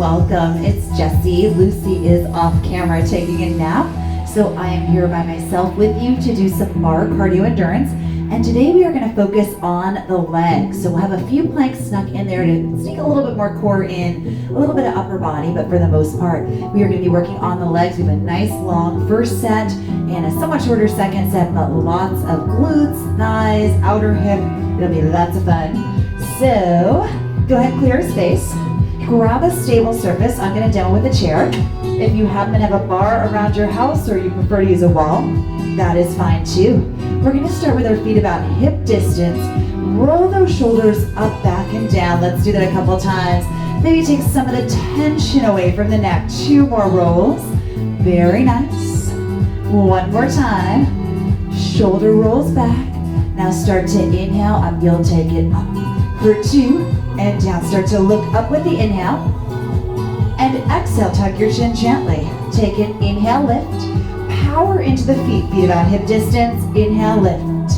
welcome. It's Jessie. Lucy is off camera taking a nap, so I am here by myself with you to do some barre cardio endurance. And today we are going to focus on the legs. So we'll have a few planks snuck in there to sneak a little bit more core in, a little bit of upper body, but for the most part, we are going to be working on the legs. We have a nice long first set and a somewhat shorter second set, but lots of glutes, thighs, outer hip. It'll be lots of fun. So go ahead and clear a space. Grab a stable surface. I'm going to demo with a chair. If you happen to have a bar around your house or you prefer to use a wall, that is fine too. We're going to start with our feet about hip distance. Roll those shoulders up, back, and down. Let's do that a couple times. Maybe take some of the tension away from the neck. 2 more rolls. Very nice. 1 more time. Shoulder rolls back. Now start to inhale up. You'll take it up for 2 and down. Start to look up with the inhale. And exhale, tuck your chin gently. Take it, inhale, lift. Power into the feet about hip distance. Inhale, lift.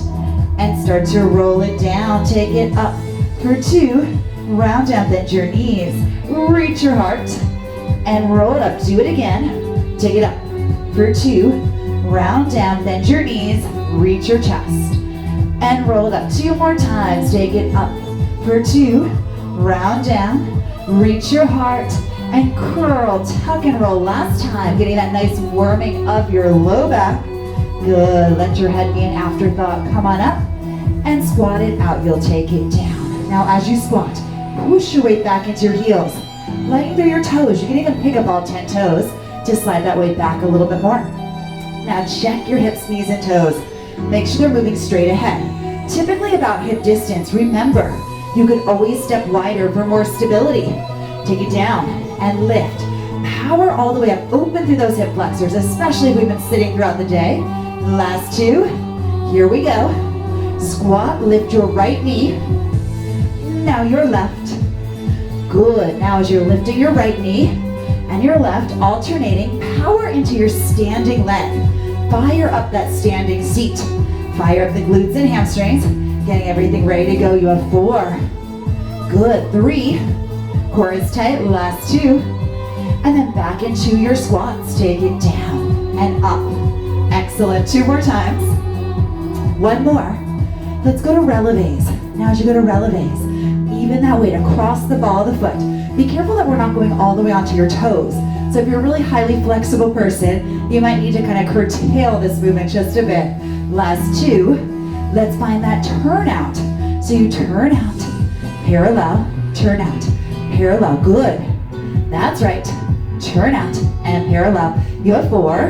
And start to roll it down. Take it up for 2. Round down, bend your knees. Reach your heart. And roll it up. Do it again. Take it up for 2. Round down, bend your knees. Reach your chest. And roll it up 2 more times. Take it up for 2. Round down. Reach your heart. And curl, tuck and roll. Last time, getting that nice warming of your low back. Good, let your head be an afterthought. Come on up and squat it out. You'll take it down. Now as you squat, push your weight back into your heels. Lighten through your toes. You can even pick up all 10 toes to slide that weight back a little bit more. Now check your hips, knees, and toes. Make sure they're moving straight ahead. Typically about hip distance. Remember, you could always step wider for more stability. Take it down and lift. Power all the way up. Open through those hip flexors, especially if we've been sitting throughout the day. Last 2. Here we go. Squat, lift your right knee. Now your left. Good. Now as you're lifting your right knee and your left, alternating, power into your standing leg. Fire up that standing seat. Fire up the glutes and hamstrings. Getting everything ready to go. You have 4. Good. 3. Core is tight. Last 2. And then back into your squats. Take it down and up. Excellent. 2 more times. 1 more. Let's go to Releves. Now as you go to Releves, even that weight across the ball of the foot. Be careful that we're not going all the way onto your toes. So if you're a really highly flexible person, you might need to kind of curtail this movement just a bit. Last 2. Let's find that turnout. So you turn out, parallel, turn out, parallel. Good. That's right. Turn out and parallel. You have 4.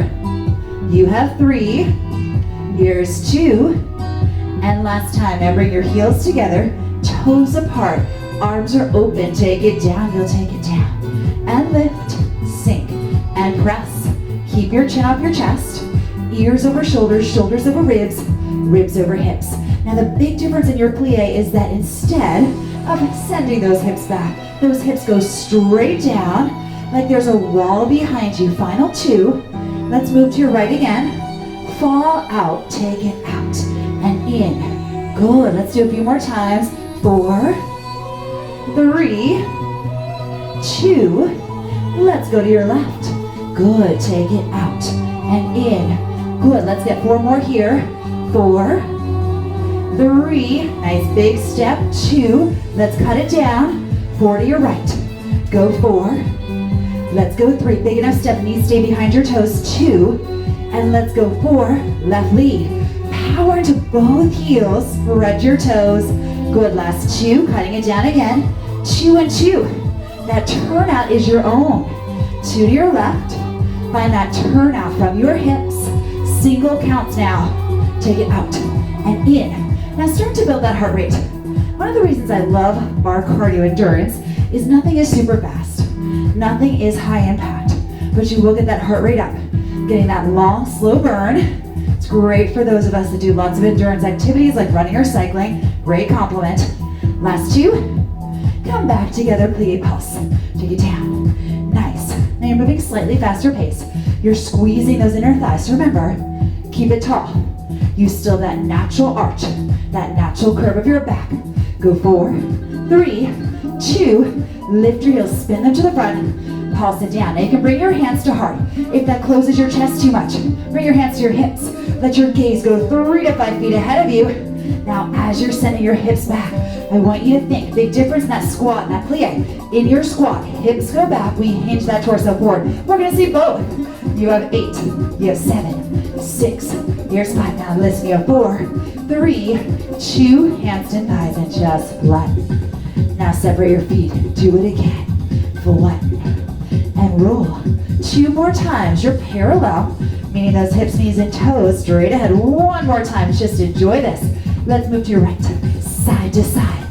You have 3. Here's 2. And last time. Now bring your heels together, toes apart, arms are open. Take it down. You'll take it down. And lift, sink, and press. Keep your chin off your chest. Ears over shoulders, shoulders over ribs, ribs over hips. Now the big difference in your plie is that instead of sending those hips back, those hips go straight down like there's a wall behind you. Final 2. Let's move to your right again. Fall out, take it out, and in. Good, let's do a few more times. 4, 3, 2. Let's go to your left. Good, take it out and in. Good, let's get 4 more here. 4, 3, nice big step. 2, let's cut it down. 4 to your right. Go 4. Let's go 3, big enough step, knees stay behind your toes. 2, and let's go 4, left lead. Power into both heels, spread your toes. Good, last 2, cutting it down again. 2 and 2. That turnout is your own. 2 to your left. Find that turnout from your hips. Single counts now. Take it out and in. Now start to build that heart rate. One of the reasons I love barre cardio endurance is nothing is super fast. Nothing is high impact, but you will get that heart rate up. Getting that long, slow burn. It's great for those of us that do lots of endurance activities like running or cycling. Great compliment. Last 2. Come back together, plie pulse. Take it down. Nice. Now you're moving slightly faster pace. You're squeezing those inner thighs. Remember, keep it tall. Use still that natural arch, that natural curve of your back. Go 4, 3, 2, Lift your heels, spin them to the front, pulse it down. Now you can bring your hands to heart. If that closes your chest too much, bring your hands to your hips. Let your gaze go 3 to 5 feet ahead of you. Now as you're sending your hips back, I want you to think, big difference in that squat and that plie. In your squat, hips go back, we hinge that torso forward. We're gonna see both. You have 8, you have 7, 6, here's 5. Now listen, you have 4, 3, 2, hands and thighs, and just flatten. Now separate your feet, do it again. Flatten and roll. 2 more times, you're parallel, meaning those hips, knees, and toes straight ahead. 1 more time, just enjoy this. Let's move to your right, side to side.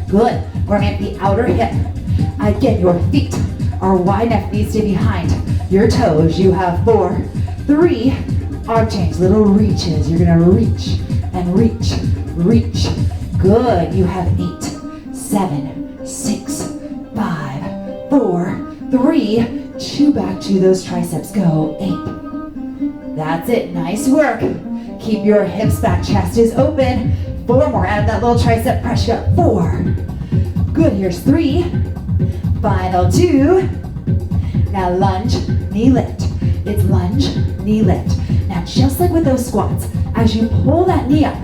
Good, we're at the outer hip. Again, your feet are wide enough, knees stay behind your toes. You have 4, 3, arm change, little reaches. You're gonna reach and reach, reach. Good, you have 8, 7, 6, 5, 4, 3, 2, back to those triceps, go, 8. That's it, nice work. Keep your hips back, chest is open. 4 more, add that little tricep pressure, 4. Good, here's 3. Final 2. Now lunge, knee lift. It's lunge, knee lift. Now just like with those squats, as you pull that knee up,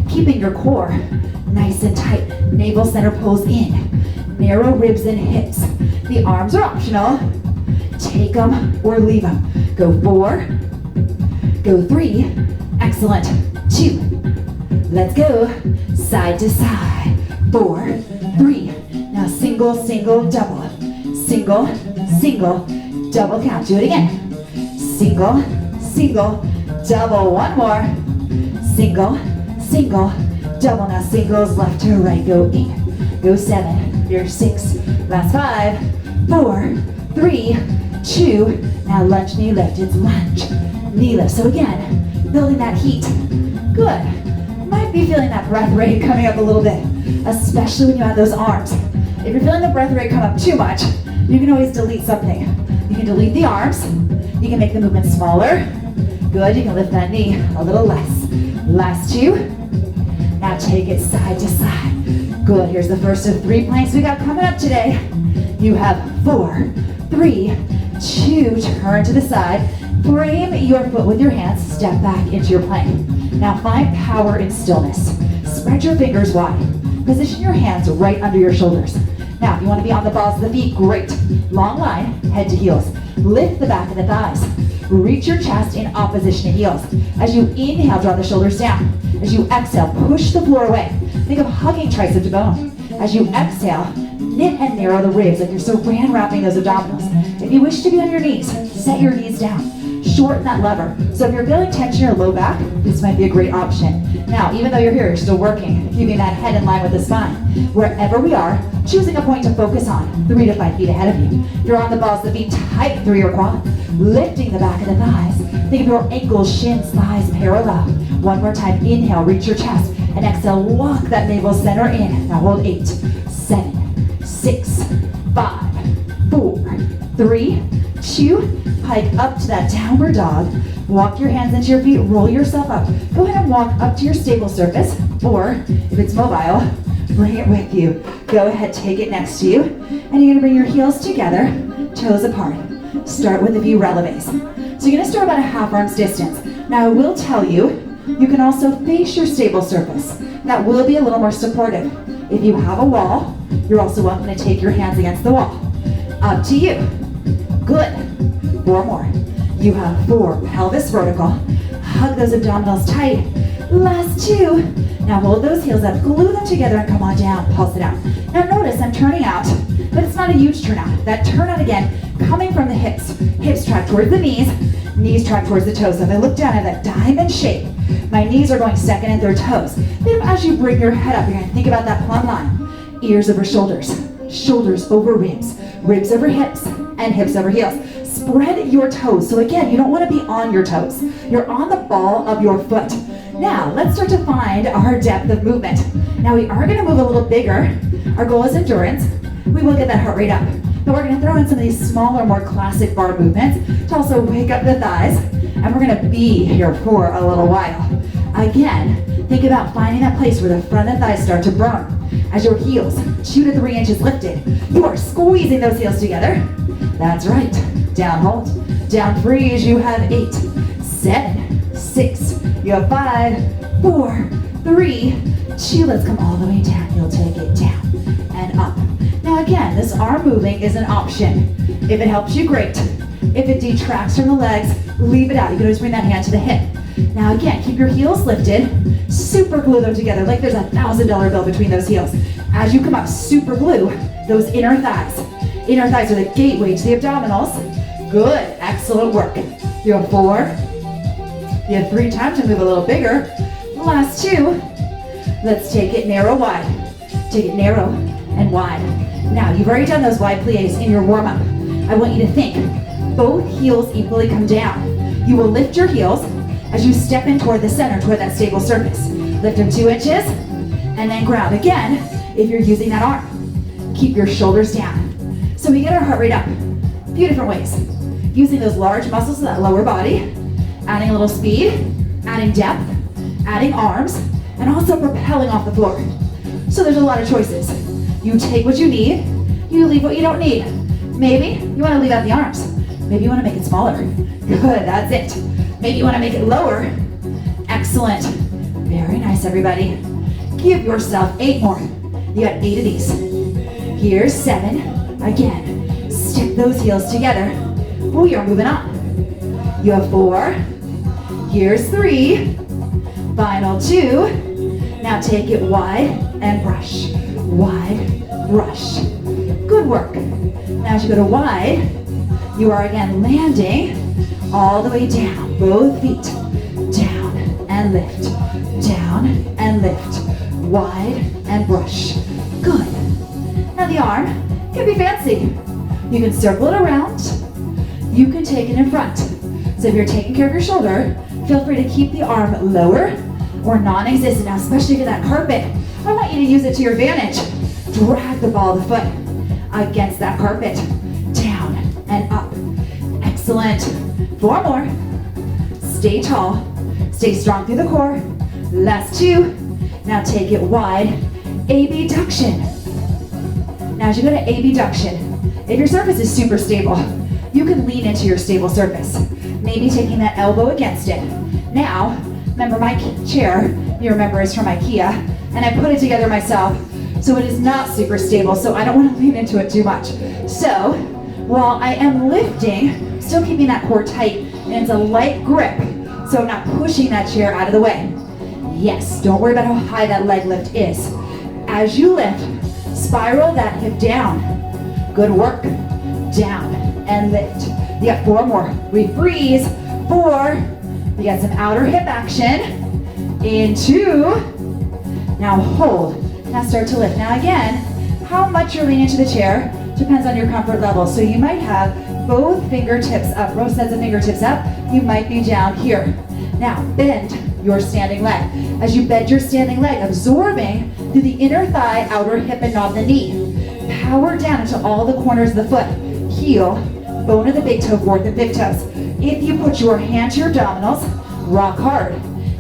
keeping your core nice and tight, navel center pulls in, narrow ribs and hips. The arms are optional. Take them or leave them. Go 4, go 3, excellent, 2. Let's go, side to side, 4, 3. Now single, single, double, single, single, double count. Do it again. Single, single, double. 1 more. Single, single, double. Now singles left to right. Go 8, go 7, here's 6, last 5, 4, 3, 2. Now lunge, knee lift. It's lunge, knee lift. So again, building that heat. Good. Might be feeling that breath rate coming up a little bit, especially when you have those arms. If you're feeling the breath rate come up too much, you can always delete something. You can delete the arms. You can make the movement smaller. Good, you can lift that knee a little less. Last 2. Now take it side to side. Good, here's the first of 3 planks we got coming up today. You have 4, 3, 2, turn to the side. Frame your foot with your hands, step back into your plank. Now find power in stillness. Spread your fingers wide. Position your hands right under your shoulders. Now, if you want to be on the balls of the feet, great. Long line, head to heels. Lift the back of the thighs. Reach your chest in opposition to heels. As you inhale, draw the shoulders down. As you exhale, push the floor away. Think of hugging tricep to bone. As you exhale, knit and narrow the ribs like you're saran wrapping those abdominals. If you wish to be on your knees, set your knees down. Shorten that lever. So if you're feeling tension in your low back, this might be a great option. Now, even though you're here, you're still working, keeping that head in line with the spine. Wherever we are, choosing a point to focus on, 3 to 5 feet ahead of you. If you're on the balls of the feet, tight through your quad, lifting the back of the thighs. Think of your ankles, shins, thighs parallel. 1 more time, inhale, reach your chest, and exhale, walk that navel center in. Now hold 8, 7, 6, 5, 4, 3, 2, hike up to that downward dog. Walk your hands into your feet, roll yourself up. Go ahead and walk up to your stable surface, or if it's mobile, bring it with you. Go ahead, take it next to you, and you're gonna bring your heels together, toes apart. Start with a few releves. So you're gonna start about a half arm's distance. Now I will tell you, you can also face your stable surface. That will be a little more supportive. If you have a wall, you're also welcome to take your hands against the wall. Up to you. Good. 4 more. You have 4, pelvis vertical. Hug those abdominals tight. Last 2. Now hold those heels up, glue them together and come on down, pulse it out. Now notice I'm turning out, but it's not a huge turnout. That turnout again, coming from the hips. Hips track towards the knees, knees track towards the toes. So if I look down at that diamond shape, my knees are going second and third toes. Then as you bring your head up, you're gonna think about that plumb line. Ears over shoulders, shoulders over ribs, ribs over hips, and hips over heels. Spread your toes. So again, you don't want to be on your toes. You're on the ball of your foot. Now, let's start to find our depth of movement. Now, we are going to move a little bigger. Our goal is endurance. We will get that heart rate up. But we're going to throw in some of these smaller, more classic bar movements to also wake up the thighs. And we're going to be here for a little while. Again, think about finding that place where the front of the thighs start to burn. As your heels 2 to 3 inches lifted, you are squeezing those heels together. That's right. Down, hold. Down, freeze. You have 8, 7, 6. You have 5, 4, 3, 2. Let's come all the way down. You'll take it down and up. Now again, this arm moving is an option. If it helps you, great. If it detracts from the legs, leave it out. You can always bring that hand to the hip. Now again, keep your heels lifted. Super glue them together like there's a $1,000 bill between those heels. As you come up, super glue those inner thighs. Inner thighs are the gateway to the abdominals. Good, excellent work. You have 4. You have 3 times to move a little bigger. Last 2. Let's take it narrow, wide. Take it narrow and wide. Now, you've already done those wide plies in your warm-up. I want you to think, both heels equally come down. You will lift your heels as you step in toward the center, toward that stable surface. Lift them 2 inches, and then ground. Again, if you're using that arm, keep your shoulders down. So we get our heart rate up. A few different ways. Using those large muscles of that lower body, adding a little speed, adding depth, adding arms, and also propelling off the floor. So there's a lot of choices. You take what you need, you leave what you don't need. Maybe you want to leave out the arms. Maybe you want to make it smaller. Good, that's it. Maybe you want to make it lower. Excellent. Very nice, everybody. Give yourself 8 more. You got 8 of these. Here's 7. Again, stick those heels together. Oh, you're moving on. You have 4. Here's 3. Final 2. Now take it wide and brush. Wide, brush. Good work. Now as you go to wide, you are again landing all the way down. Both feet. Down and lift. Down and lift. Wide and brush. Good. Now the arm can be fancy. You can circle it around. You can take it in front. So if you're taking care of your shoulder, feel free to keep the arm lower or non-existent. Now, especially if you're that carpet, I want you to use it to your advantage. Drag the ball of the foot against that carpet. Down and up. Excellent. 4 more. Stay tall. Stay strong through the core. Last 2. Now take it wide. Abduction. Now as you go to abduction, if your surface is super stable, you can lean into your stable surface. Maybe taking that elbow against it. Now, remember my chair, you remember, is from IKEA, and I put it together myself, so it is not super stable, so I don't want to lean into it too much. So, while I am lifting, still keeping that core tight, and it's a light grip, so I'm not pushing that chair out of the way. Yes, don't worry about how high that leg lift is. As you lift, spiral that hip down. Good work. Down and lift. You got 4 more. We freeze. 4. We got some outer hip action. In 2. Now hold. Now start to lift. Now again, how much you're leaning into the chair depends on your comfort level. So you might have both fingertips up, both sets of fingertips up. You might be down here. Now bend your standing leg. As you bend your standing leg, absorbing through the inner thigh, outer hip, and knob of the knee. Power down into all the corners of the foot. Heel, bone of the big toe, 4th and 5th toes. If you put your hand to your abdominals, rock hard.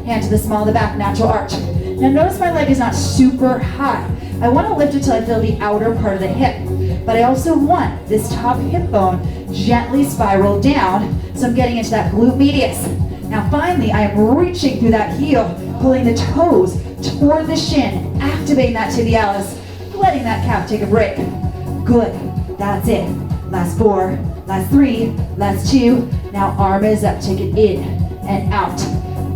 Hand to the small of the back, natural arch. Now notice my leg is not super high. I want to lift it till I feel the outer part of the hip. But I also want this top hip bone gently spiral down, so I'm getting into that glute medius. Now finally, I am reaching through that heel, pulling the toes toward the shin, activating that tibialis, letting that calf take a break. Good, that's it. Last 4, last 3, last 2. Now arm is up, take it in and out.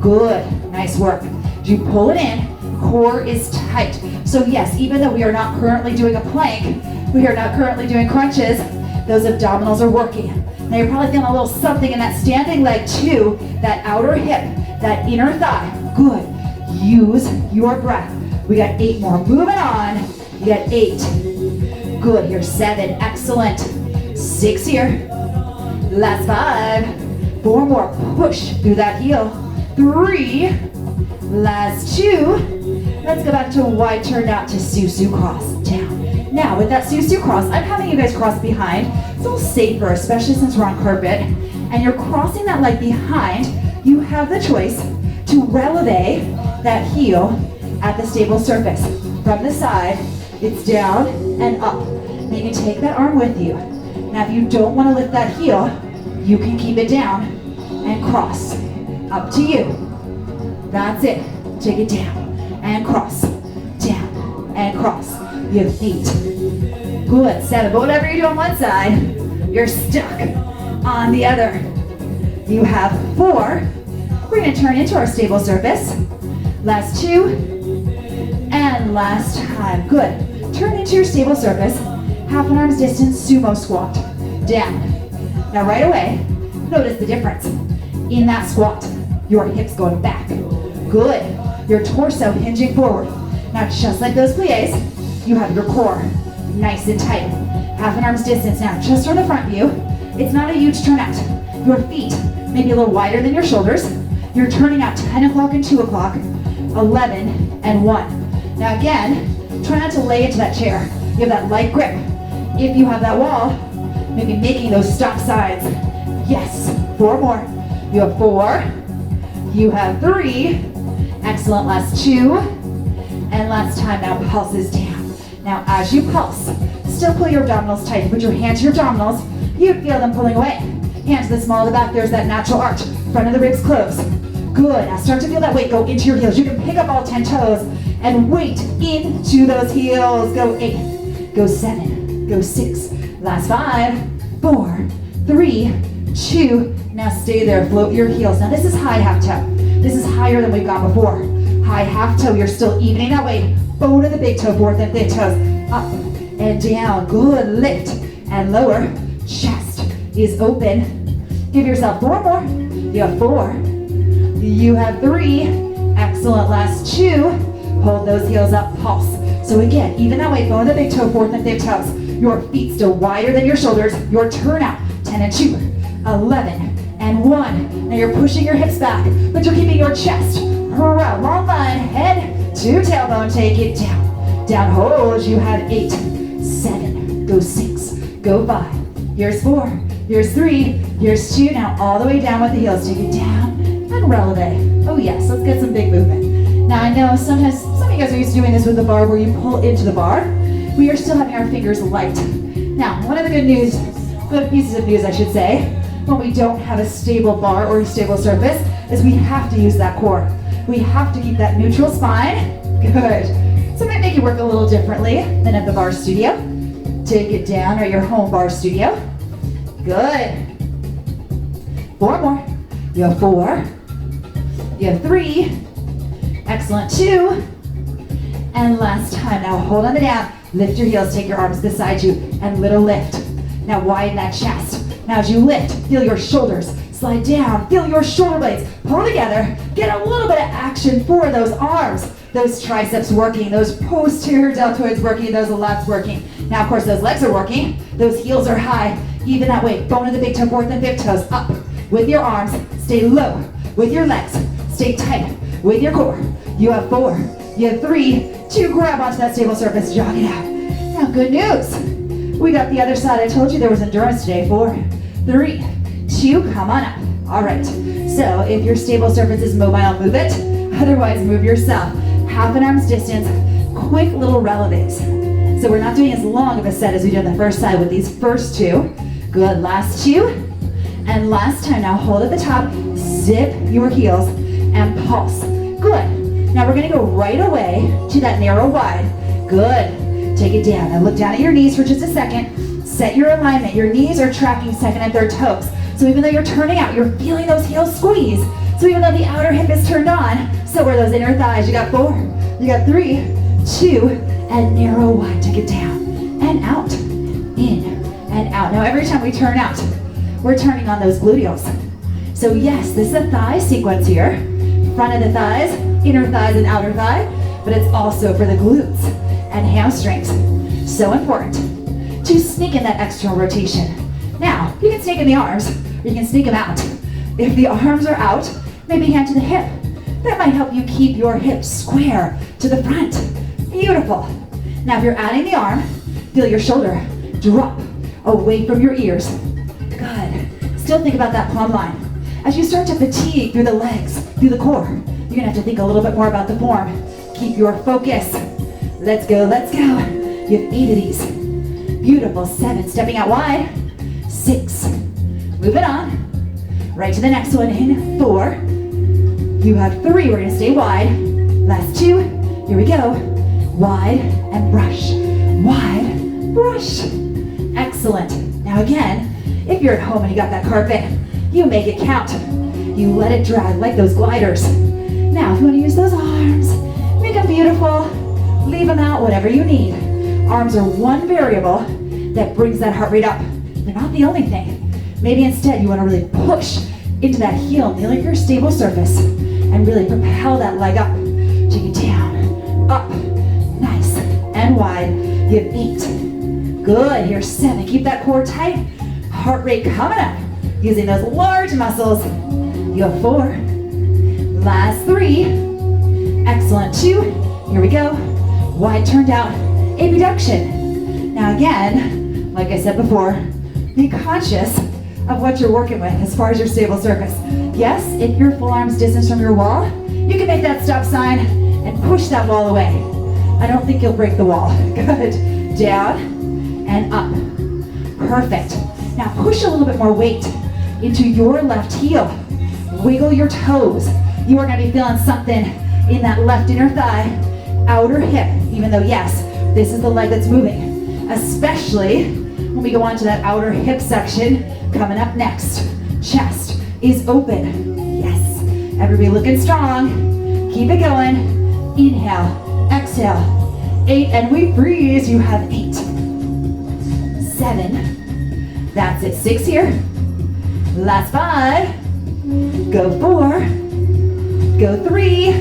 Good, nice work. You pull it in, core is tight. So yes, even though we are not currently doing a plank, we are not currently doing crunches, those abdominals are working. Now you're probably feeling a little something in that standing leg too, that outer hip, that inner thigh. Good, use your breath. We got 8 more, moving on. You got 8, good, here's 7, excellent. 6 here, last 5, 4 more, push through that heel. 3, last 2, let's go back to a wide turn out to Susu cross, down. Now with that Susu cross, I'm having you guys cross behind. It's a little safer, especially since we're on carpet, and you're crossing that leg behind. You have the choice to releve that heel at the stable surface. from the side, it's down and up. Now you can take that arm with you. Now if you don't want to lift that heel, you can keep it down and cross. Up to you. That's it. Take it down and cross. Down and cross. Your feet. Good. 7. But whatever you do on one side, you're stuck on the other. You have 4. We're going to turn into our stable surface. Last 2. And last time. Good. Turn into your stable surface. Half an arm's distance sumo squat. Down. Now right away, notice the difference. In that squat, your hips going back. Good. Your torso hinging forward. Now just like those plies, you have your core nice and tight. Half an arm's distance now, just from the front view. It's not a huge turnout. Your feet maybe a little wider than your shoulders. You're turning out 10 o'clock and 2 o'clock, 11 and 1. Now again, try not to lay into that chair. You have that light grip. If you have that wall, maybe making those stop signs. Yes, 4 more. You have 4. You have 3. Excellent, last 2. And last time, now pulses down. Now as you pulse, still pull your abdominals tight. Put your hand to your abdominals. You feel them pulling away. Hands to the small of the back. There's that natural arch. Front of the ribs close. Good. Now start to feel that weight go into your heels. You can pick up all 10 toes and weight into those heels. Go 8. Go 7. Go 6. Last 5. 4. 3. 2. Now stay there. Float your heels. Now this is high half toe. This is higher than we've gone before. High half toe. You're still evening that weight. Bone of the big toe, 4th and 5th toes. Up and down. Good. Lift and lower. Chest is open. Give yourself 4 more. You have 4. You have 3. Excellent. Last 2. Hold those heels up. Pulse. So again, even that way, bone of the big toe, 4th and 5th toes. Your feet still wider than your shoulders. Your turnout. 10 and 2. 11 and 1. Now you're pushing your hips back, but you're keeping your chest around. Long line. Head to tailbone. Take it down. Down. Hold. You have 8. 7. Go 6. Go 5. Here's 4, here's 3, here's 2. Now all the way down with the heels. Take it down and releve. Oh yes, let's get some big movement. Now I know sometimes some of you guys are used to doing this with the bar where you pull into the bar. We are still having our fingers light. Now, one of the good pieces of news I should say, when we don't have a stable bar or a stable surface, is we have to use that core. We have to keep that neutral spine. Good. So it might make you work a little differently than at the bar studio. Take it down, or your home bar studio. Good. 4 more. You have 4. You have 3. Excellent. 2. And last time. Now hold on to down. Lift your heels. Take your arms beside you. And little lift. Now widen that chest. Now as you lift, feel your shoulders. Slide down. Feel your shoulder blades. Pull together. Get a little bit of action for those arms. Those triceps working, those posterior deltoids working, those lats working. Now, of course, those legs are working. Those heels are high. Even that way, bone of the big toe, 4th and 5th toes. Up with your arms. Stay low with your legs. Stay tight with your core. You have 4. You have 3. 2. Grab onto that stable surface. Jog it out. Now, good news. We got the other side. I told you there was endurance today. 4, 3, 2. Come on up. All right. So if your stable surface is mobile, move it. Otherwise, move yourself. Half an arm's distance, quick little releves. So we're not doing as long of a set as we did on the first side with these first 2. Good, last 2. And last time, now hold at the top, zip your heels, and pulse. Good. Now we're gonna go right away to that narrow wide. Good. Take it down. Now look down at your knees for just a second. Set your alignment. Your knees are tracking 2nd and 3rd toes. So even though you're turning out, you're feeling those heels squeeze. So even though the outer hip is turned on, so are those inner thighs. You got 4, you got 3, 2, and narrow wide. Take it down and out, in and out. Now every time we turn out, we're turning on those gluteals. So yes, this is a thigh sequence here. Front of the thighs, inner thighs and outer thigh, but it's also for the glutes and hamstrings. So important to sneak in that external rotation. Now, you can sneak in the arms, or you can sneak them out. If the arms are out, maybe hand to the hip. That might help you keep your hips square to the front. Beautiful. Now if you're adding the arm, feel your shoulder drop away from your ears. Good. Still think about that plumb line. As you start to fatigue through the legs, through the core, you're gonna have to think a little bit more about the form. Keep your focus. Let's go, let's go. You have 8 of these. Beautiful. 7, stepping out wide. 6, move it on. Right to the next one in 4. You have 3, we're gonna stay wide. Last 2, here we go. Wide and brush. Wide, brush. Excellent. Now again, if you're at home and you got that carpet, you make it count. You let it drag like those gliders. Now, if you want to use those arms, make them beautiful, leave them out, whatever you need. Arms are one variable that brings that heart rate up. They're not the only thing. Maybe instead you want to really push into that heel, near your stable surface, and really propel that leg up. Take it down, up, nice, and wide. You have 8. Good, here's 7. Keep that core tight. Heart rate coming up, using those large muscles. You have 4. Last 3. Excellent. 2. Here we go. Wide turned out abduction. Now again, like I said before, be conscious of what you're working with as far as your stable surface. Yes, if you're full arms distance from your wall, you can make that stop sign and push that wall away. I don't think you'll break the wall. Good. Down and up. Perfect. Now push a little bit more weight into your left heel. Wiggle your toes. You are going to be feeling something in that left inner thigh, outer hip, even though yes, this is the leg that's moving, especially when we go on to that outer hip section coming up next. Chest is open. Yes. Everybody looking strong. Keep it going. Inhale, exhale. 8, and we freeze. You have 8. 7. That's it. 6 here. Last 5. Go 4. Go 3.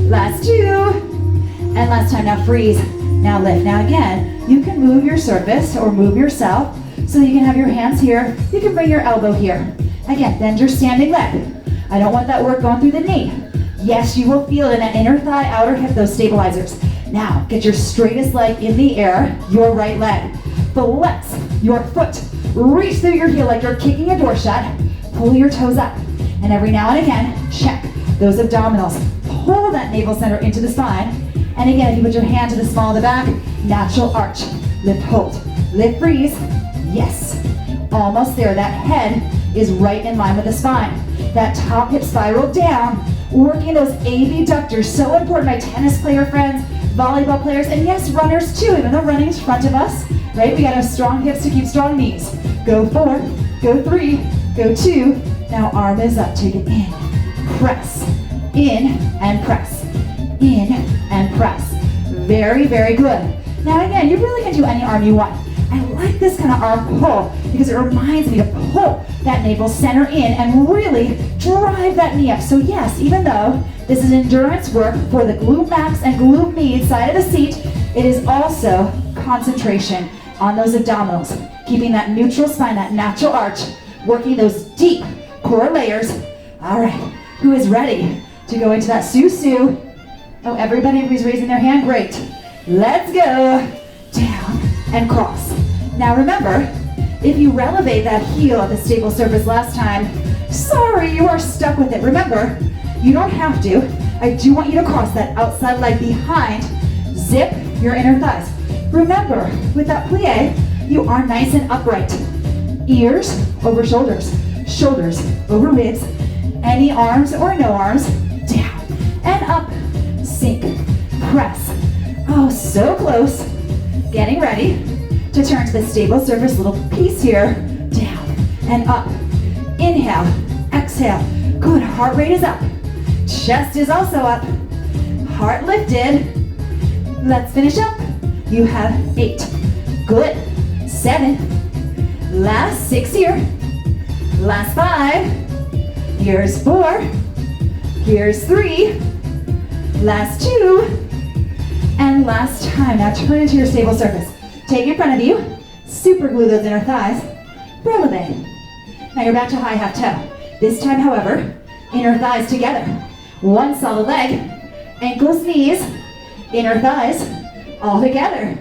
Last 2. And last time. Now freeze. Now lift. Now again, you can move your surface or move yourself so you can have your hands here. You can bring your elbow here. Again, bend your standing leg. I don't want that work going through the knee. Yes, you will feel in that inner thigh, outer hip, those stabilizers. Now, get your straightest leg in the air, your right leg. Flex your foot. Reach through your heel like you're kicking a door shut. Pull your toes up. And every now and again, check those abdominals. Pull that navel center into the spine. And again, if you put your hand to the small of the back, natural arch. Lift, hold. Lift, freeze. Yes. Almost there. That head is right in line with the spine. That top hip spiral down. Working those abductors. So important, my tennis player friends, volleyball players, and yes, runners too, even though running is in front of us, right? We gotta have strong hips to keep strong knees. Go 4, go 3, go 2. Now arm is up, take it in. Press, in and press, in and press. Very, very good. Now again, you really can do any arm you want. I like this kind of arm pull because it reminds me to pull that navel center in and really drive that knee up. So yes, even though this is endurance work for the glute max and glute med side of the seat, it is also concentration on those abdominals, keeping that neutral spine, that natural arch, working those deep core layers. All right, who is ready to go into that Su-Su? Oh, everybody's raising their hand, great. Let's go, down and cross. Now remember, if you relevate that heel at the stable surface last time, sorry, you are stuck with it. Remember, you don't have to. I do want you to cross that outside leg behind, zip your inner thighs. Remember, with that plie, you are nice and upright. Ears over shoulders, shoulders over ribs, any arms or no arms, down and up, sink, press. Oh, so close. Getting ready to turn to the stable surface, little piece here, down and up. Inhale, exhale. Good, heart rate is up. Chest is also up. Heart lifted. Let's finish up. You have 8. Good. 7. Last 6 here. Last 5. Here's 4. Here's 3. Last 2. And last time. Now turn into your stable surface. Take in front of you, super glue those inner thighs, releve. Now you're back to high half toe. This time, however, inner thighs together. One solid leg, ankles, knees, inner thighs, all together.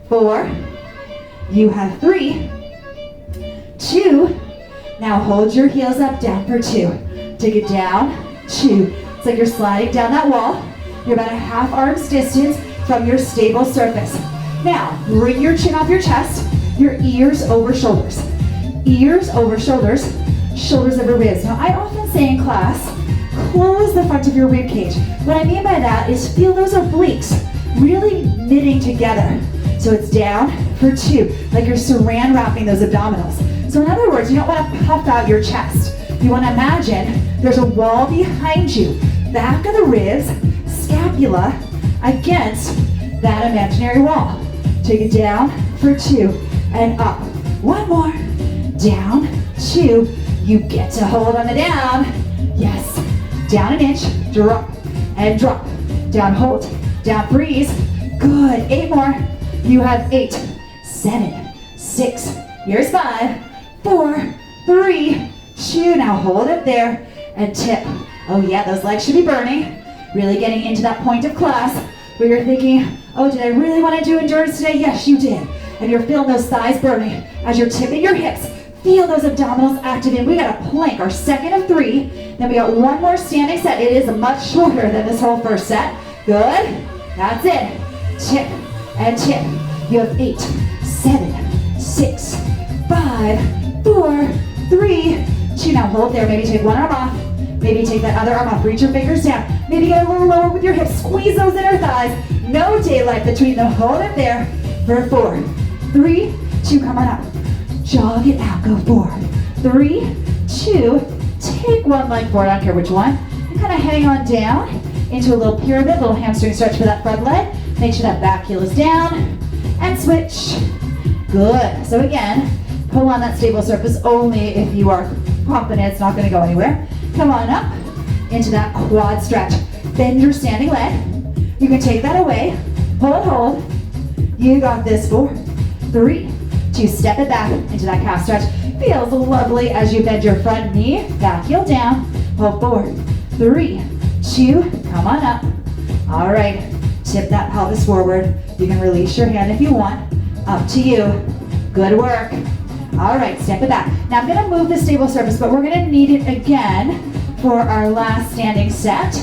4, you have 3, 2, now hold your heels up, down for 2. Take it down, 2. It's like you're sliding down that wall. You're about a half arm's distance. from your stable surface. Now, bring your chin off your chest, your ears over shoulders. Ears over shoulders, shoulders over ribs. Now, I often say in class, close the front of your rib cage. What I mean by that is feel those obliques really knitting together. So it's down for 2, like you're saran wrapping those abdominals. So in other words, you don't want to puff out your chest. You want to imagine there's a wall behind you, back of the ribs, scapula against that imaginary wall. Take it down for 2 and up. 1 more. Down, 2. You get to hold on the down. Yes. Down an inch, drop and drop. Down, hold, down, freeze. Good. 8 more. You have 8, 7, 6. Here's 5, 4, 3, 2. Now hold it there and tip. Oh yeah, those legs should be burning. Really getting into that point of class where you're thinking, oh, did I really want to do endurance today? Yes, you did. And you're feeling those thighs burning as you're tipping your hips. Feel those abdominals activate. We got a plank, our second of 3. Then we got 1 more standing set. It is much shorter than this whole first set. Good. That's it. Tip and tip. You have 8, 7, 6, 5, 4, 3, 2. Now hold there. Maybe take one arm off. Maybe take that other arm off. Reach your fingers down. Maybe get a little lower with your hips. Squeeze those inner thighs. No daylight between them. Hold it there for 4, 3, 2. Come on up. Jog it out. Go 4, 3, 2. Take one leg forward. I don't care which one. And kind of hang on down into a little pyramid, little hamstring stretch for that front leg. Make sure that back heel is down. And switch. Good. So again, pull on that stable surface only if you are confident it's not going to go anywhere. Come on up into that quad stretch. Bend your standing leg. You can take that away. Hold. You got this. 4, 3, 2. Step it back into that calf stretch. Feels lovely as you bend your front knee. Back heel down. Hold 4, 3, 2. Come on up. All right. Tip that pelvis forward. You can release your hand if you want. Up to you. Good work. All right, step it back. Now I'm gonna move the stable surface, but we're gonna need it again for our last standing set.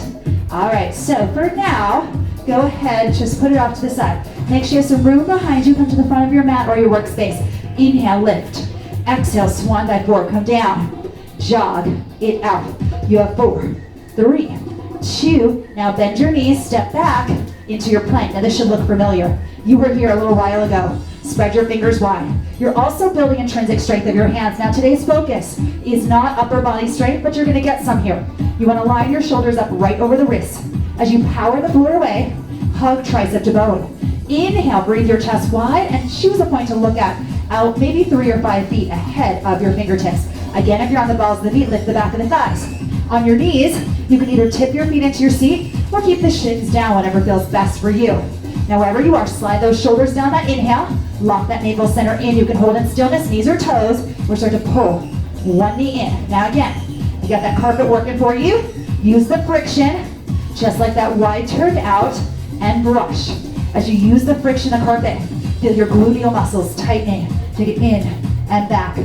All right, so for now, go ahead, just put it off to the side. Make sure you have some room behind you. Come to the front of your mat or your workspace. Inhale, lift. Exhale, swan dive forward, come down. Jog it out. You have 4, 3, 2. Now bend your knees, step back into your plank. Now this should look familiar. You were here a little while ago. Spread your fingers wide. You're also building intrinsic strength of your hands. Now today's focus is not upper body strength, but you're gonna get some here. You wanna line your shoulders up right over the wrists. As you power the floor away, hug tricep to bone. Inhale, breathe your chest wide and choose a point to look at out maybe 3 or 5 feet ahead of your fingertips. Again, if you're on the balls of the feet, lift the back of the thighs. On your knees, you can either tip your feet into your seat or keep the shins down, whatever feels best for you. Now wherever you are, slide those shoulders down that inhale, lock that navel center in. You can hold in stillness, knees or toes, or start to pull one knee in. Now again, you got that carpet working for you. Use the friction, just like that wide turn out, and brush. As you use the friction of the carpet, feel your gluteal muscles tightening. Take it in and back.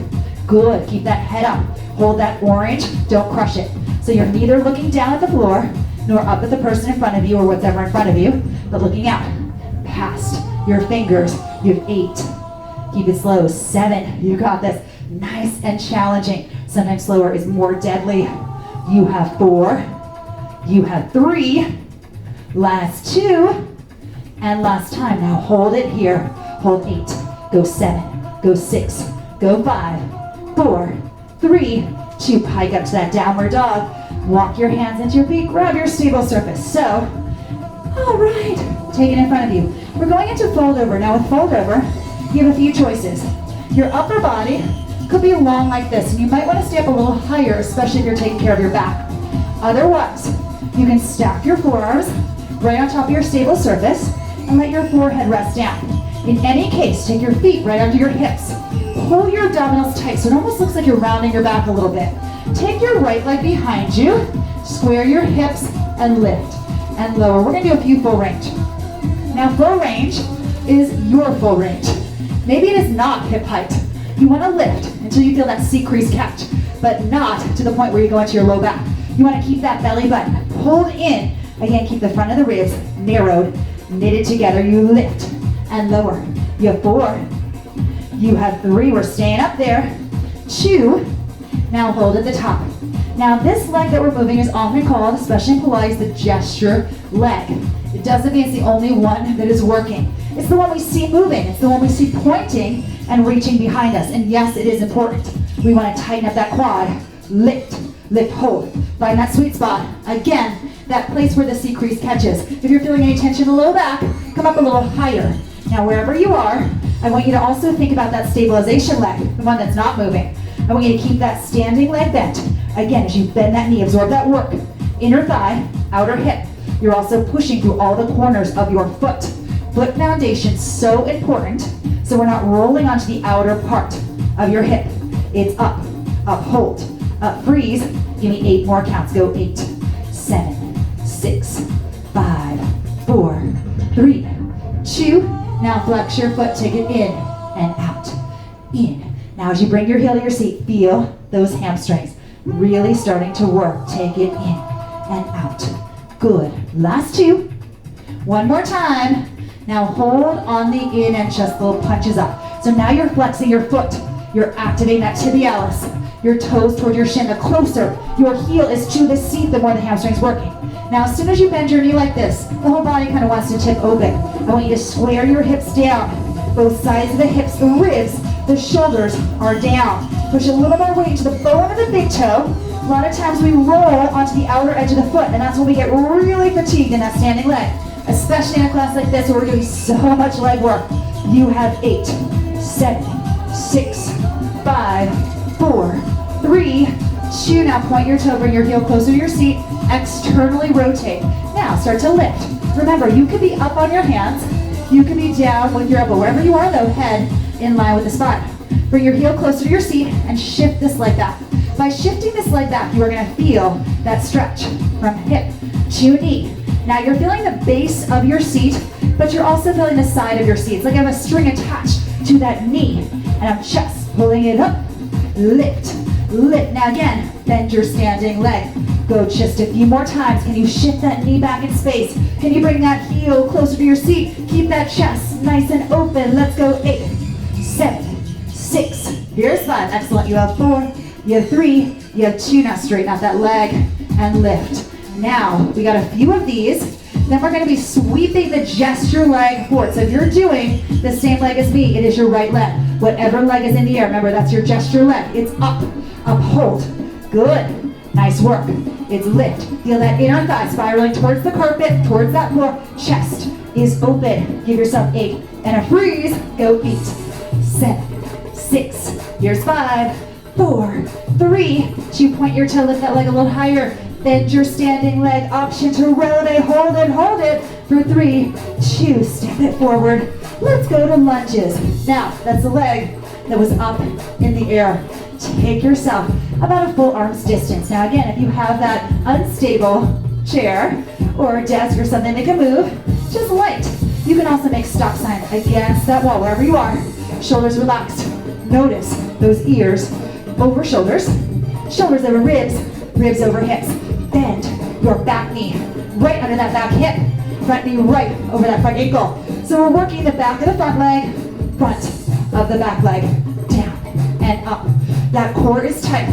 Good, keep that head up. Hold that orange, don't crush it. So you're neither looking down at the floor, nor up at the person in front of you or whatever in front of you, but looking out past your fingers. You have 8. Keep it slow. 7. You got this. Nice and challenging. Sometimes slower is more deadly. You have 4. You have 3. Last 2. And last time. Now hold it here. Hold 8. Go 7. Go 6. Go 5. 4. 3. 2. Hike up to that downward dog. Walk your hands into your feet. Grab your stable surface. So, all right. Take it in front of you. We're going into fold over. Now with fold over, you have a few choices. Your upper body could be long like this, and you might want to stay up a little higher, especially if you're taking care of your back. Otherwise, you can stack your forearms right on top of your stable surface and let your forehead rest down. In any case, take your feet right under your hips. Pull your abdominals tight so it almost looks like you're rounding your back a little bit. Take your right leg behind you, square your hips, and lift and lower. We're going to do a few full range. Now full range is your full range. Maybe it is not hip height. You want to lift until you feel that C-crease catch, but not to the point where you go into your low back. You want to keep that belly button pulled in. Again, keep the front of the ribs narrowed Knitted together, you lift and lower. You have 4. You have 3. We're staying up there. 2. Now hold at the top. Now this leg that we're moving is often called, especially in Pilates, the gesture leg. It doesn't mean it's the only one that is working. It's the one we see moving. It's the one we see pointing and reaching behind us. And yes, it is important. We want to tighten up that quad. Lift, lift, hold. Find that sweet spot. Again, that place where the C crease catches. If you're feeling any tension in the low back, come up a little higher. Now wherever you are, I want you to also think about that stabilization leg, the one that's not moving. I want you to keep that standing leg bent. Again, as you bend that knee, absorb that work. Inner thigh, outer hip. You're also pushing through all the corners of your foot. Foot foundation, so important, so we're not rolling onto the outer part of your hip. It's up, up, hold, up, freeze. Give me 8 more counts. Go 8, 7, 6, 5, 4, 3, 2. Now flex your foot, take it in and out, in. Now as you bring your heel to your seat, feel those hamstrings really starting to work. Take it in and out. Good. Last 2. One more time. Now hold on the in and chest, little punches up. So now you're flexing your foot. You're activating that tibialis. Your toes toward your shin. The closer your heel is to the seat, the more the hamstring's working. Now as soon as you bend your knee like this, the whole body kind of wants to tip open. I want you to square your hips down. Both sides of the hips, the ribs, the shoulders are down. Push a little more weight to the bone of the big toe. A lot of times we roll onto the outer edge of the foot, and that's when we get really fatigued in that standing leg. Especially in a class like this where we're doing so much leg work. You have 8, 7, 6, 5, 4, 3, 2. Now point your toe, bring your heel closer to your seat. Externally rotate. Now start to lift. Remember, you could be up on your hands. You could be down with your elbow. Wherever you are though, head in line with the spine. Bring your heel closer to your seat and shift this leg back. By shifting this leg back, you are going to feel that stretch from hip to knee. Now you're feeling the base of your seat, but you're also feeling the side of your seat. It's like I have a string attached to that knee, and I'm just pulling it up. Lift, lift. Now again, bend your standing leg. Go just a few more times. Can you shift that knee back in space? Can you bring that heel closer to your seat? Keep that chest nice and open. Let's go 8, 7, 6. Here's 5. Excellent. You have 4. You have 3. You have 2. Now straighten out that leg and lift. Now, we got a few of these. Then we're going to be sweeping the gesture leg forward. So if you're doing the same leg as me, it is your right leg. Whatever leg is in the air, remember that's your gesture leg. It's up, up, hold. Good. Nice work. It's lift. Feel that inner thigh spiraling towards the carpet, towards that floor. Chest is open. Give yourself 8. And a freeze. Go 8, 7, 6. Here's 5, 4, 3. 2. Point your toe, lift that leg a little higher. Bend your standing leg, option to rotate, hold it for 3, 2, step it forward. Let's go to lunges. Now, that's the leg that was up in the air. Take yourself about a full arm's distance. Now again, if you have that unstable chair or desk or something that can move, just light. You can also make stop signs against that wall, wherever you are. Shoulders relaxed. Notice those ears over shoulders, shoulders over ribs, ribs over hips. Bend your back knee right under that back hip, front knee right over that front ankle. So we're working the back of the front leg, front of the back leg, down and up. That core is tight.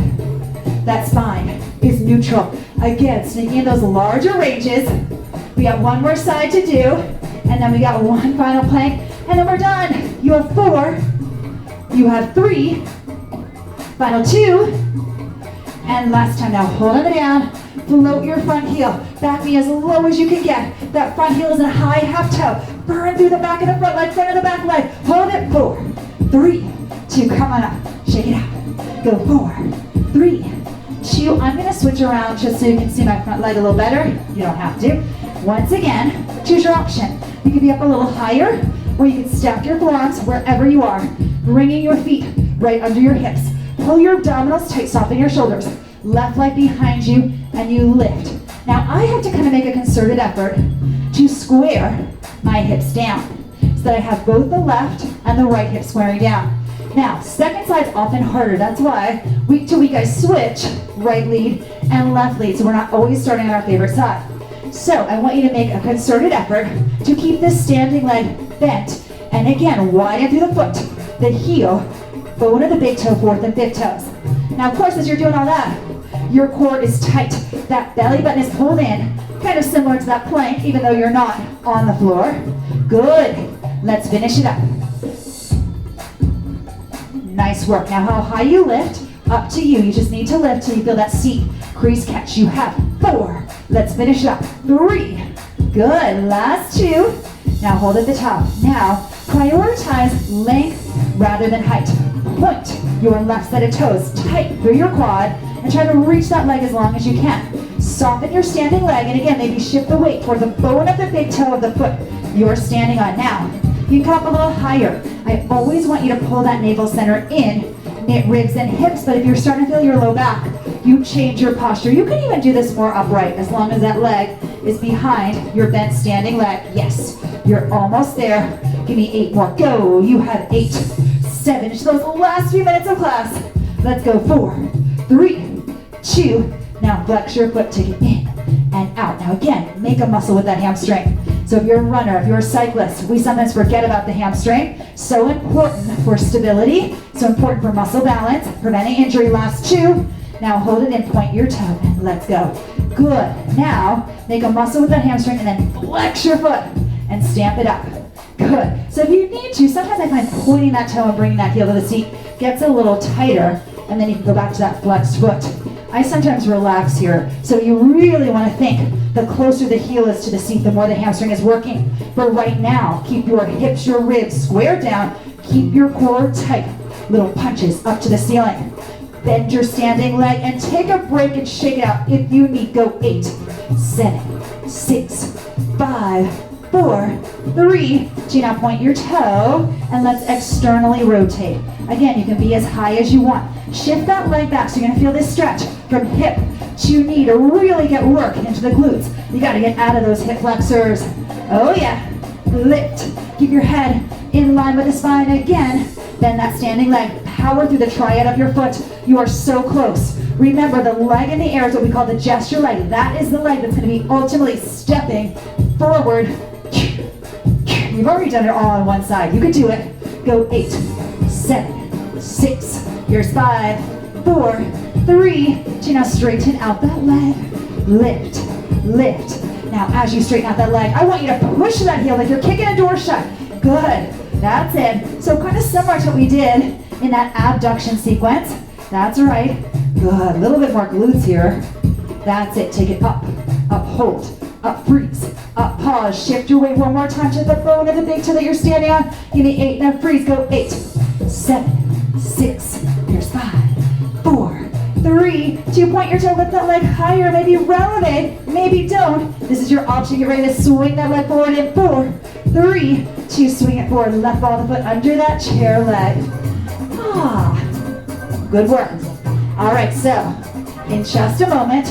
That spine is neutral. Again, sneaking in those larger ranges. We got one more side to do, and then we got one final plank, and then we're done. You have 4, you have 3, final 2, and last time. Now hold it down. Float your front heel. Back knee as low as you can get. That front heel is in a high half toe. Burn through the back of the front leg, front of the back leg. Hold it. 4, 3, 2. Come on up. Shake it out. Go 4, 3, 2. I'm going to switch around just so you can see my front leg a little better. You don't have to. Once again, choose your option. You can be up a little higher, or you can stack your forearms wherever you are, bringing your feet right under your hips. Pull your abdominals tight, soften your shoulders. Left leg behind you, and you lift. Now I have to kind of make a concerted effort to square my hips down so that I have both the left and the right hip squaring down. Now, second side's often harder. That's why week to week I switch right lead and left lead, so we're not always starting on our favorite side. So I want you to make a concerted effort to keep this standing leg bent. And again, widen through the foot, the heel, bone of the big toe, fourth and fifth toes. Now, of course, as you're doing all that, your core is tight. That belly button is pulled in, kind of similar to that plank, even though you're not on the floor. Good. Let's finish it up. Nice work. Now, how high you lift, up to you. You just need to lift till you feel that seat crease catch. You have 4. Let's finish it up. 3. Good. Last 2. Now, hold at the top. Now, prioritize length rather than height. Point your left side of toes tight through your quad and try to reach that leg as long as you can. Soften your standing leg, and again, maybe shift the weight toward the bone of the big toe of the foot you're standing on. Now, you can come up a little higher. I always want you to pull that navel center in, knit ribs and hips, but if you're starting to feel your low back, you change your posture. You can even do this more upright as long as that leg is behind your bent standing leg. Yes, you're almost there. Give me 8 more. Go. You have 8, 7. Just those last few minutes of class. Let's go. 4, 3, 2. Now flex your foot, take it in and out. Now again, make a muscle with that hamstring. So if you're a runner, if you're a cyclist, we sometimes forget about the hamstring. So important for stability, so important for muscle balance, preventing injury. Last 2. Now hold it in, point your toe, and let's go. Good. Now make a muscle with that hamstring and then flex your foot and stamp it up. Good. So if you need to, sometimes I find pointing that toe and bringing that heel to the seat gets a little tighter, and then you can go back to that flexed foot. I sometimes relax here, so you really want to think the closer the heel is to the seat, the more the hamstring is working. But right now, keep your hips, your ribs squared down, keep your core tight. Little punches up to the ceiling. Bend your standing leg and take a break and shake it out if you need. Go. 8, 7, 6, 5, 4, 3, 2. Now point your toe and let's externally rotate. Again, you can be as high as you want. Shift that leg back so you're gonna feel this stretch from hip to knee to really get work into the glutes. You gotta get out of those hip flexors. Oh yeah, lift. Keep your head in line with the spine again. Bend that standing leg. Power through the triad of your foot. You are so close. Remember, the leg in the air is what we call the gesture leg. That is the leg that's gonna be ultimately stepping forward. You've already done it all on one side. You can do it. Go. 8, 7, 6. Here's 5, 4, 3, 2. Now straighten out that leg. Lift, lift. Now as you straighten out that leg, I want you to push that heel like you're kicking a door shut. Good. That's it. So kind of similar to what we did in that abduction sequence. That's right. Good. A little bit more glutes here. That's it. Take it up, hold, up, freeze, up, pause. Shift your weight one more time to the bone of the big toe that you're standing on. Give me 8 and a freeze. Go. 8, 7, 6. Here's 5, 4, 3, 2. Point your toe. Lift that leg higher. Maybe relevate. Maybe don't. This is your option. Get ready to swing that leg forward in 4, 3, 2. Swing it forward. Left ball of the foot under that chair leg. Good work. All right, so in just a moment,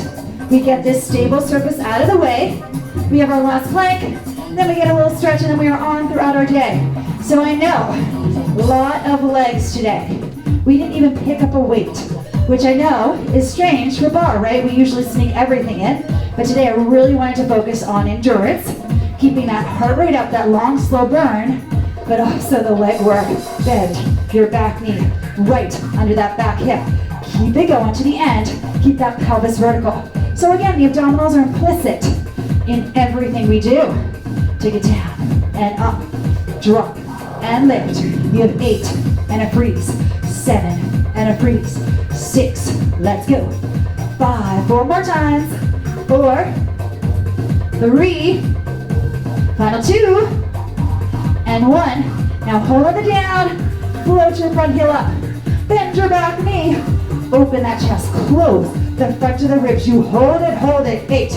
we get this stable surface out of the way. We have our last plank, then we get a little stretch, and then we are on throughout our day. So I know, a lot of legs today. We didn't even pick up a weight, which I know is strange for bar, right? We usually sneak everything in, but today I really wanted to focus on endurance, keeping that heart rate up, that long, slow burn, but also the leg work. Bend your back knee right under that back hip. Keep it going to the end. Keep that pelvis vertical. So again, the abdominals are implicit in everything we do. Take it down and up, drop and lift. You have 8 and a freeze, 7 and a freeze, 6. Let's go. 5, 4 more times. 4, 3, final 2, and 1. Now hold it down, float your front heel up, bend your back knee, open that chest, close the front of the ribs. You hold it. 8,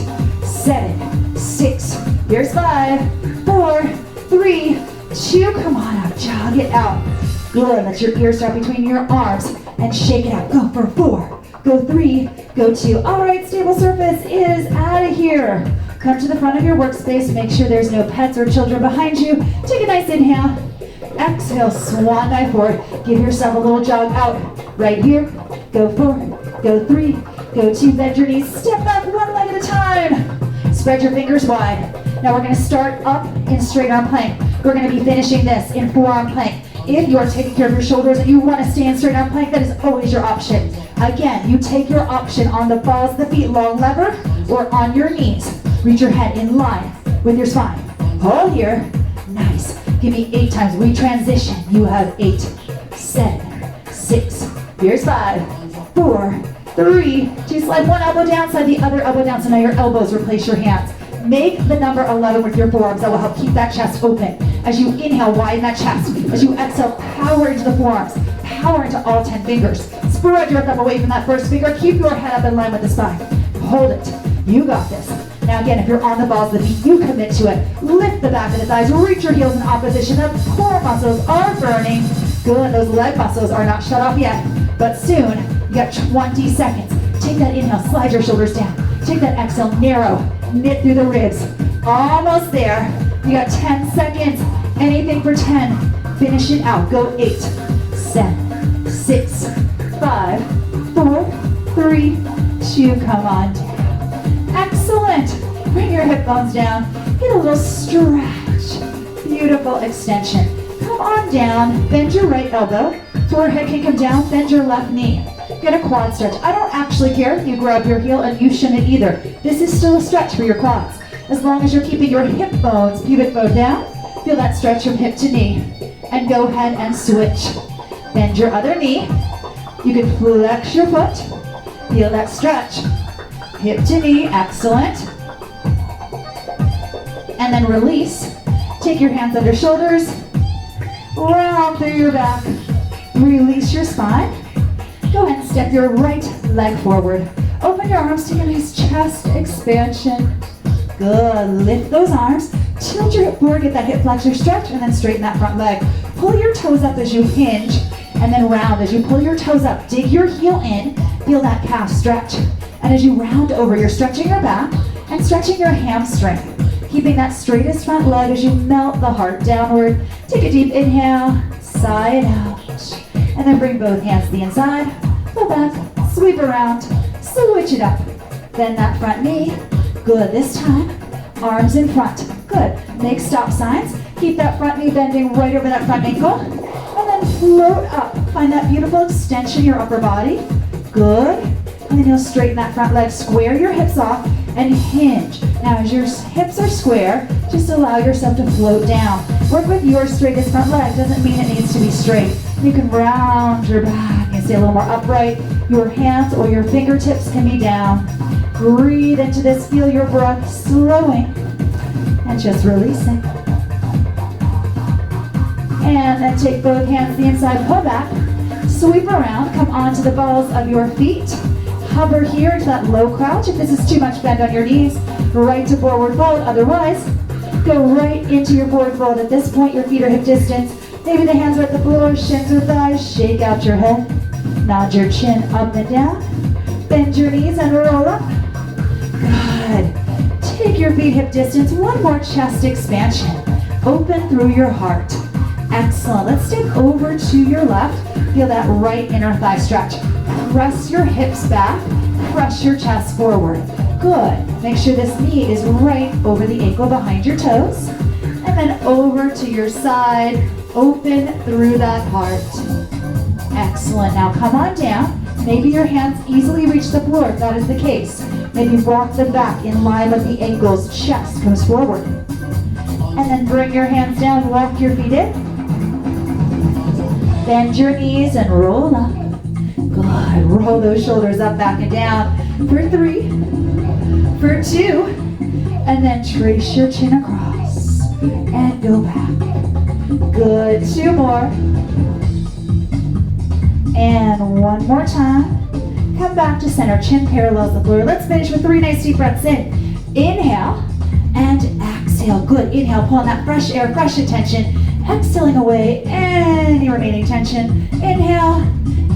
7, 6. Here's 5, 4, 3, 2. Come on up, jog it out. Good. Let your ears start between your arms and shake it out. Go for 4, go 3, go 2. All right, stable surface is out of here. Come to the front of your workspace. Make sure there's no pets or children behind you. Take a nice inhale. Exhale, swan dive forward. Give yourself a little jog out. Right here. Go 4, go 3, go 2. Bend your knees. Step back one leg at a time. Spread your fingers wide. Now we're gonna start up in straight arm plank. We're gonna be finishing this in forearm plank. If you are taking care of your shoulders and you wanna stay in straight arm plank, that is always your option. Again, you take your option on the balls of the feet, long lever, or on your knees. Reach your head in line with your spine. Hold here. Nice. Give me 8 times. We transition. You have 8, 7, 6. Here's 5, 4, 3, 2. Slide one elbow down, slide the other elbow down. So now your elbows replace your hands. Make the number 11 with your forearms. That will help keep that chest open. As you inhale, widen that chest. As you exhale, power into the forearms. Power into all 10 fingers. Spread your thumb away from that first finger. Keep your head up in line with the spine. Hold it. You got this. Now again, if you're on the balls of the feet, you commit to it. Lift the back of the thighs. Reach your heels in opposition. The core muscles are burning. Good. Those leg muscles are not shut off yet. But soon, you got 20 seconds. Take that inhale. Slide your shoulders down. Take that exhale. Narrow. Knit through the ribs. Almost there. You got 10 seconds. Anything for 10. Finish it out. Go 8, 7, 6, 5, 4, 3, 2. Come on down. Excellent. Bring your hip bones down. Get a little stretch. Beautiful extension. Come on down. Bend your right elbow. Forehead can come down. Bend your left knee. Get a quad stretch. I don't actually care if you grab your heel, and you shouldn't either. This is still a stretch for your quads. As long as you're keeping your hip bones, pubic bone down, feel that stretch from hip to knee. And go ahead and switch. Bend your other knee. You can flex your foot. Feel that stretch. Hip to knee, excellent. And then release. Take your hands under shoulders. Round through your back. Release your spine. Go ahead and step your right leg forward. Open your arms, take a nice chest expansion. Good, lift those arms. Tilt your hip forward, get that hip flexor stretch, and then straighten that front leg. Pull your toes up as you hinge, and then round. As you pull your toes up, dig your heel in, feel that calf stretch. And as you round over, you're stretching your back and stretching your hamstring. Keeping that straightest front leg as you melt the heart downward. Take a deep inhale, sigh it out. And then bring both hands to the inside, pull back, sweep around, switch it up. Bend that front knee. Good, this time, arms in front. Good, make stop signs. Keep that front knee bending right over that front ankle. And then float up. Find that beautiful extension in your upper body. Good. And then you'll straighten that front leg, square your hips off, and hinge. Now as your hips are square, just allow yourself to float down. Work with your straightest front leg. Doesn't mean it needs to be straight. You can round your back and stay a little more upright. Your hands or your fingertips can be down. Breathe into this. Feel your breath slowing and just releasing. And then take both hands to the inside, pull back, sweep around, come onto the balls of your feet. Hover here into that low crouch. If this is too much, bend on your knees. Right to forward fold. Otherwise, go right into your forward fold. At this point, your feet are hip distance. Maybe the hands are at the floor, shins or thighs. Shake out your head. Nod your chin up and down. Bend your knees and roll up. Good. Take your feet hip distance. One more chest expansion. Open through your heart. Excellent. Let's step over to your left. Feel that right inner thigh stretch. Press your hips back. Press your chest forward. Good. Make sure this knee is right over the ankle behind your toes. And then over to your side. Open through that heart. Excellent. Now come on down. Maybe your hands easily reach the floor if that is the case. Maybe walk them back in line with the ankles. Chest comes forward. And then bring your hands down. Walk your feet in. Bend your knees and roll up. Good. Roll those shoulders up, back and down. For 3, for 2, and then trace your chin across and go back. Good. 2 more. And 1 more time. Come back to center. Chin parallels the floor. Let's finish with 3 nice deep breaths in. Inhale and exhale. Good. Inhale, pull on that fresh air, fresh attention. Exhaling away any remaining tension. Inhale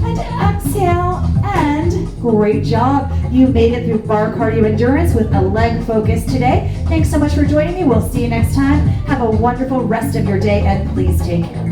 and exhale, and great job. You made it through bar cardio endurance with a leg focus today. Thanks so much for joining me. We'll see you next time. Have a wonderful rest of your day, and please take care.